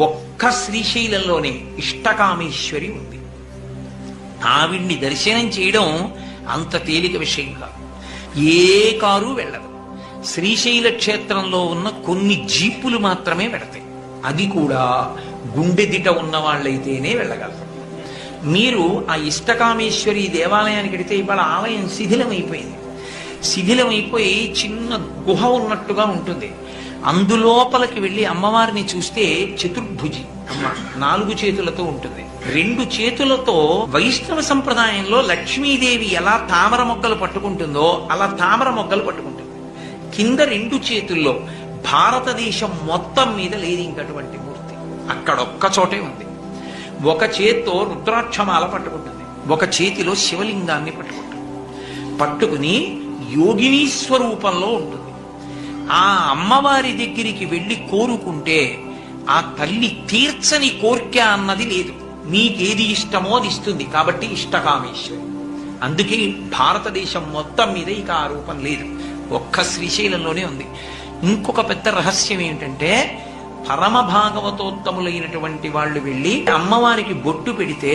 ఒక్క శ్రీశైలంలోనే ఇష్టకామేశ్వరి ఉంది. ఆవిడ్ని దర్శనం చేయడం అంత తేలిక విషయం కాదు. ఏ కారు వెళ్ళదు. శ్రీశైల క్షేత్రంలో ఉన్న కొన్ని జీపులు మాత్రమే వెళతాయి. అది కూడా గుండెదిట ఉన్న వాళ్ళైతేనే వెళ్ళగలరు. మీరు ఆ ఇష్టకామేశ్వరి దేవాలయానికి వెడితే ఇవాళ ఆలయం శిథిలమైపోయింది. శిథిలమైపోయి చిన్న గుహ ఉన్నట్టుగా ఉంటుంది. అందులోపలికి వెళ్ళి అమ్మవారిని చూస్తే చతుర్భుజి అమ్మ 4 చేతులతో ఉంటుంది. 2 చేతులతో వైష్ణవ సంప్రదాయంలో లక్ష్మీదేవి ఎలా తామర మొగ్గలు పట్టుకుంటుందో అలా తామర మొగ్గలు పట్టుకుంటుంది. కింద 2 చేతుల్లో భారతదేశం మొత్తం మీద లేదు ఇంకటువంటి మూర్తి. అక్కడొక్క చోటే ఉంది. ఒక చేత్తో రుద్రాక్షమాల పట్టుకుంటుంది, ఒక చేతిలో శివలింగాన్ని పట్టుకుంటుంది. పట్టుకుని యోగినీ స్వరూపంలో ఉంటుంది. ఆ అమ్మవారి దగ్గరికి వెళ్ళి కోరుకుంటే ఆ తల్లి తీర్చని కోర్కె అన్నది లేదు. మీకేది ఇష్టమో అది ఇస్తుంది. కాబట్టి ఇష్టకామేశ్వరి. అందుకే భారతదేశం మొత్తం మీద ఇక ఆ రూపం లేదు, ఒక్క శ్రీశైలంలోనే ఉంది. ఇంకొక పెద్ద రహస్యం ఏమిటంటే, పరమ భాగవతోత్తములైనటువంటి వాళ్ళు వెళ్ళి అమ్మవారికి బొట్టు పెడితే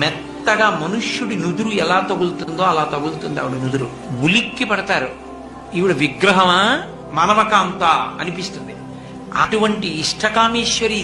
మెత్తగా మనుష్యుడి నుదురు ఎలా తగులుతుందో అలా తగులుతుంది ఆవిడ నుదురు. ఉలిక్కి పడతారు. ఈవిడ విగ్రహమా మనవకాంత అనిపిస్తుంది. అటువంటి ఇష్టకామేశ్వరి